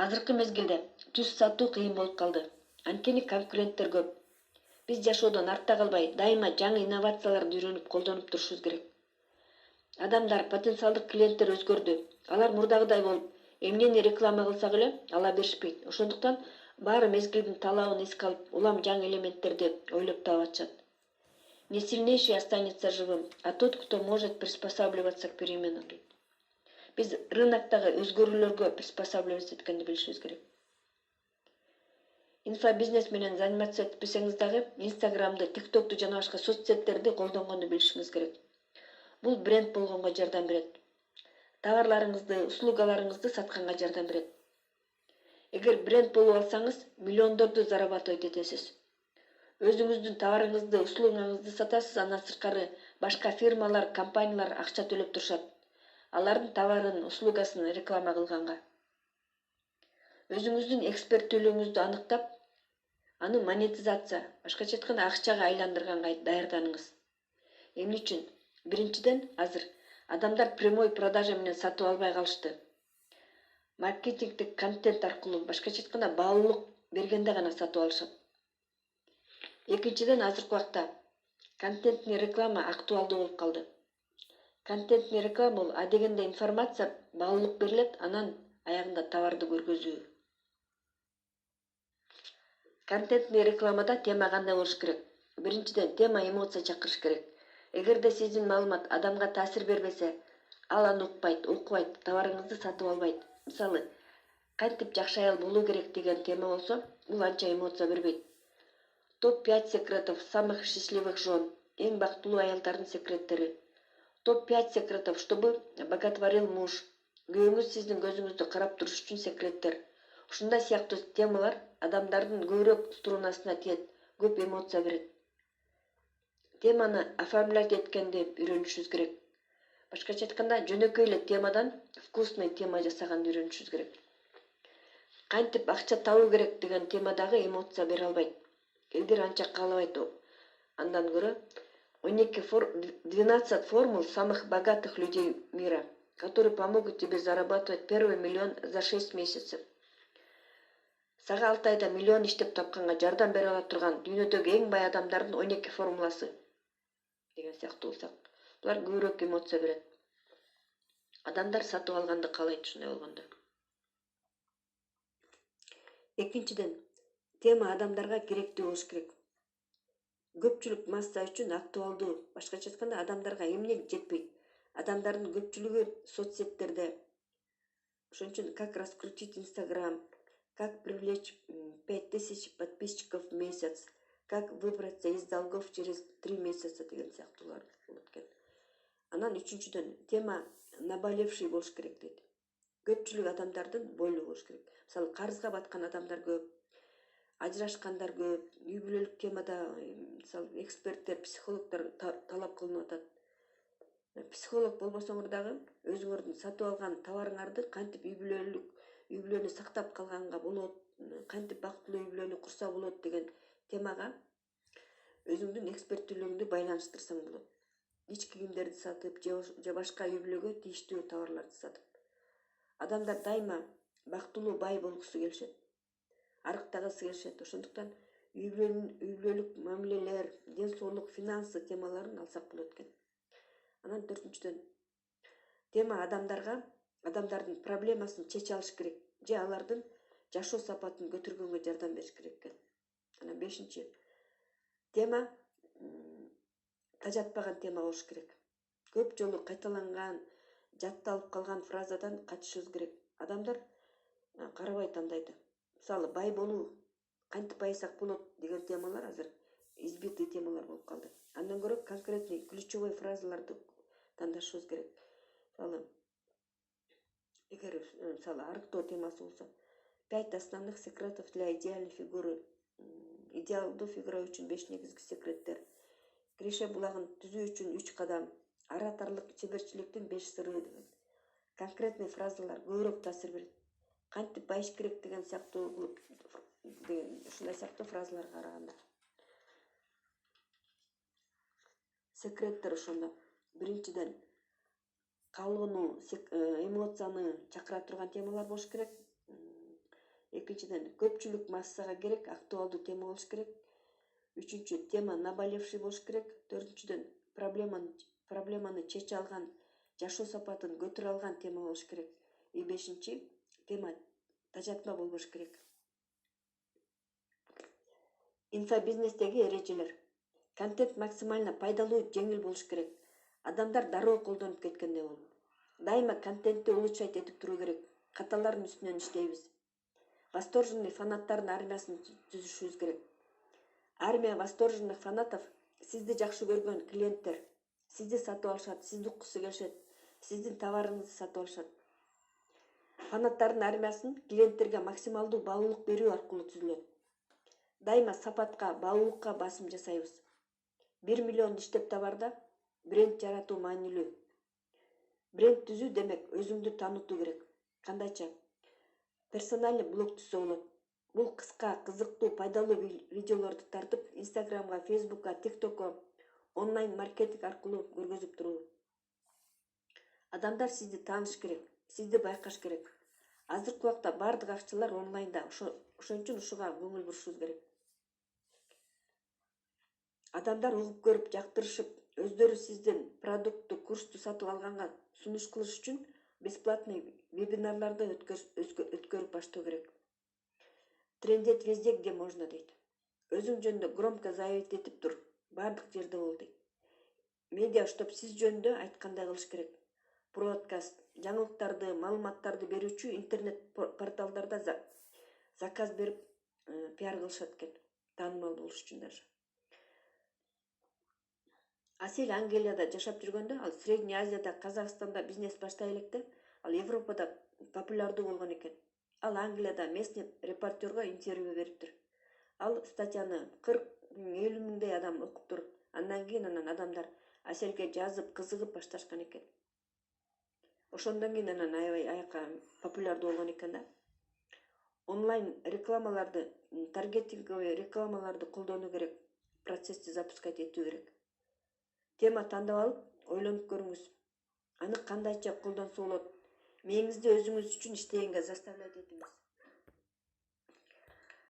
Азыркы мезгилде түз сатуу кыйын болуп калды. Анткени конкуренттер көп. Биз жашоодон артта калбай, дайыма жаңы инновацияларды үйрөнүп колдонуп турушубуз керек. Адамдар, потенциалдык клиенттер өзгөрдү. Алар мурдагыдай болуп, эмнени реклама кылсак эле ала беришпейт. Ошондуктан баары мезгилдин талабын эске алып, улам жаңы элементтерди ойлоп таап атышат. Не сильнейший останется живым, а тот, кто может приспосабливаться к переменам. Биз рыноктогу өзгөрүүлөргө приспосабливаться эткенди билишибиз керек. Инфобизнес менен заниматься этпесеңиз дагы Инстаграмды, ТикТокту жана башка соцсеттерди колдонгонду билишиңиз керек. Бул бренд болгонго жардам берет. Товарларыңызды, услугаларыңызды сатканга жардам берет. Эгер бренд болуп алсаңыз, миллиондорду зарабатывать этесиз. Өзүңүздүн товарыңызды, услугаңызды сатасыз, андан сырткары башка фирмалар, компаниялар акча төлөп турушат. Алардын товарын, услугасын реклама кылганга. Өзүңүздүн эксперттүүлүгүңүздү аныктап, аны монетизация, башкача айтканда акчага айландырганга даярданыңыз. Эмне үчүн? Биринчиден, азыр адамдар прямой продажа менен сатып албай калышты. Маркетингдик контент аркылуу, башкача айтканда баалуулук бергенде гана сатып алышат. Экинчиден, азыркы убакта контентный реклама актуалдуу болуп калды. Контентный реклама бул адегенде информация, баалуулук берилет, анан аягында товарды көргөзүү. Контентный рекламада тема кандай болуш керек? Биринчиден, тема эмоция чакырыш керек. Эгерде сиздин маалымат адамга таасир бербесе, ал аны укпайт, окубайт, товарыңызды сатып албайт. Мисалы, кантип жакшы аял болуу керек деген тема болсо, бул анча эмоция бербейт. Топ-5 секретов самых счастливых жен. Эң бактылуу аялдардын секреттери. Топ-5 секретов, чтобы боготворил муж. Күйөөңүз сиздин көзүңүздү карап туруш үчүн секреттер. Ушундай сыяктуу темалар адамдардын көбүрөөк струнасына тиет, көп эмоция берет. Теманы оформлять эткенди үйрөнүшүбүз керек. Башкача айтканда, жөнөкөй эле темадан вкусный тема жасаганды үйрөнүшүбүз керек. Кантип акча табуу керек деген темадагы эмоция бере албайт. Элдер анча каалабайт. Андан көрө 12 формул самых богатых людей мира, которые помогут тебе зарабатывать первый миллион за 6 месяцев. Сага 6 айда миллион иштеп тапканга жардам бере ала турган дүйнөдөгү эң бай адамдардын 12 формуласы деген сыяктуу болсак, булар көбүрөөк эмоция берет. Адамдар сатып алганды каалайт ушундай болгондо. Экинчиден, тема адамдарга керектүү болуш керек. Көпчүлүк масса үчүн актуалдуу, башкача айтканда адамдарга эмне жетпейт? Адамдардын көпчүлүгү соцсеттерде. Ошон үчүн как раскрутить Инстаграм, как привлечь 5000 подписчиков в месяц, как выбраться из долгов через 3 месяца деген сыяктуулар болот экен. Анан үчүнчүдөн, тема наболевший болуш керек дейт. Көпчүлүк адамдардын бойлуу болуш керек. Мисалы, карызга баткан адамдар көп, ажырашкандар көп, үй бүлөлүк темада мисалы эксперттер, психологдор талап кылынып атат. Психолог болбосоңор дагы өзүңөрдүн сатып алган товарыңарды кантип үй бүлөнү сактап калганга болот, кантип бактылуу үй бүлөнү курса болот деген темага өзүңдүн эксперттүүлүгүңдү байланыштырсаң болот. Ички кийимдерди сатып, же башка үй бүлөгө тийиштүү товарларды сатып. Адамдар дайыма бактылуу, бай болгусу келишет. Арыктагысы келишет. Ошондуктан үй бүлөлүк мамилелер, ден соолук, финансы темаларын алсак болот экен. Анан төртүнчүдөн, тема адамдардын проблемасын чече алыш керек, же алардын жашоо сапатын көтөргөнгө жардам бериш керек экен. Анан бешинчи, тема тажатпаган тема болуш керек. Көп жолу кайталанган, жатталып калган фразадан качышыбыз керек. Адамдар карабайт андайды. Мисалы, бай болуу, кантип байысак болот деген темалар азыр избитый темалар болуп калды. Андан көрө конкретный ключевой фразаларды тандашыбыз керек. Мисалы, эгер арыктоо темасы болсо, 5 основных секретов для идеальной фигуры. Идеалдуу фигура үчүн 5 негизги секреттер. Киреше булагын түзүү үчүн 3 кадам. Ораторлук чеберчиликтин 5 сыры деген. Конкретный фразалар көбүрөөк таасир берет. Кантип байыш керек деген сыяктуу ушундай сыяктуу фразаларга караганда. Секреттер ошондо. Биринчиден, калууну, эмоцияны чакыра турган темалар болуш керек. Экинчиден, көпчүлүк массага керек актуалдуу тема болуш керек. Үчүнчү, тема наболевший болуш керек. Төртүнчүдөн, проблеманы чече алган, жашоо сапатын көтөрө алган тема болуш керек. И бешинчи, тема тажатма болбош керек. Инфобизнестеги эрежелер. Контент максимально пайдалуу, жеңил болуш керек. Адамдар дароо колдонуп кеткендей болуп. Дайыма контентти улучшать этип туруу керек. Каталардын үстүнөн иштейбиз. Восторженный фанаттардын армиясын түзүшүбүз керек. Армия восторженных фанатов сизди жакшы көргөн клиенттер. Сизди сатып алышат, сизди уккусу келишет, сиздин товарыңызды сатып алышат. Фанаттардын армиясын клиенттерге максималдуу баалуулук берүү аркылуу түзүлөт. Дайыма сапатка, баалуулукка басым жасайбыз. 1 миллион иштеп табарда бренд жаратуу маанилүү. Бренд түзүү демек өзүңдү таанытуу керек. Кандайча? Персональный блог түзсө болот. Бул кыска, кызыктуу, пайдалуу видеолорду тартып, Инстаграмга, Фейсбукка, ТикТокко онлайн маркетинг аркылуу көргөзүп туруу. Адамдар сизди тааныш керек, сизди байкаш керек. Азыркы убакта бардык акчалар онлайнда, ошон үчүн ушуга көңүл бурушубуз керек. Адамдар угуп көрүп, жактырышып, өздөрү сиздин продуктту, курсту сатып алганга сунуш кылыш үчүн бесплатный вебинарларды өткөрүп баштоо керек. Трендеть везде, где можно, дейт. Өзүң жөнүндө громко заявить этип тур. Бардык жерде бол, дейт. Медиа чтоб сиз жөнүндө айткандай кылыш керек. Подкаст, жаңылыктарды, маалыматтарды берүүчү интернет порталдарда заказ берип пиар кылышат экен. Таанымал болуш үчүн даже. Асель Англияда жашап жүргөндө, ал Средний Азияда, Казакстанда бизнес баштай электе, ал Европада популярдуу болгон экен. Ал Англияда местный репортерго интервью бериптир. Ал статьяны 40-50 миңдей адам окуптур. Андан кийин адамдар Аселге жазып, кызыгып башташкан экен. Ошондон кийин аябай аяка популярдуу болгон экен да. Онлайн рекламаларды, таргетинговый рекламаларды колдонуу керек. Процессти запускать этүү керек. Тема тандап алып, ойлонуп көрүңүз. Аны кандайча колдонсо болот? Мээңизди өзүңүз үчүн иштегенге заставлять этиңиз.